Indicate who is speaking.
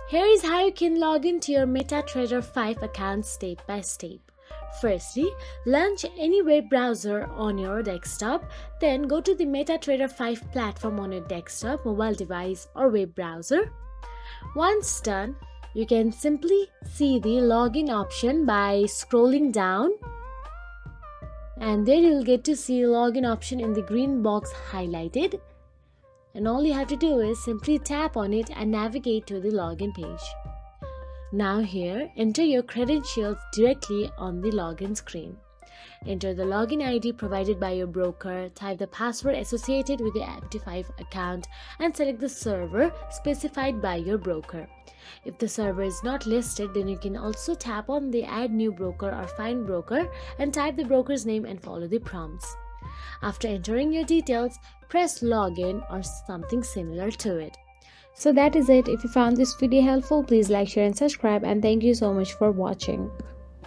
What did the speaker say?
Speaker 1: Here is how you can log into your MetaTrader 5 account step by step. Firstly, launch any web browser on your desktop, then go to the MetaTrader 5 platform on your desktop, mobile device or web browser. Once done, you can simply see the login option by scrolling down, and there you will get to see login option in the green box highlighted. And all you have to do is simply tap on it and navigate to the login page. Now here, enter your credentials directly on the login screen. Enter the login ID provided by your broker, type the password associated with the MT5 account and select the server specified by your broker. If the server is not listed, then you can also tap on the add new broker or find broker and type the broker's name and follow the prompts. After entering your details, press login or something similar to it.
Speaker 2: So that is it. If you found this video helpful, please like, share and subscribe, and thank you so much for watching.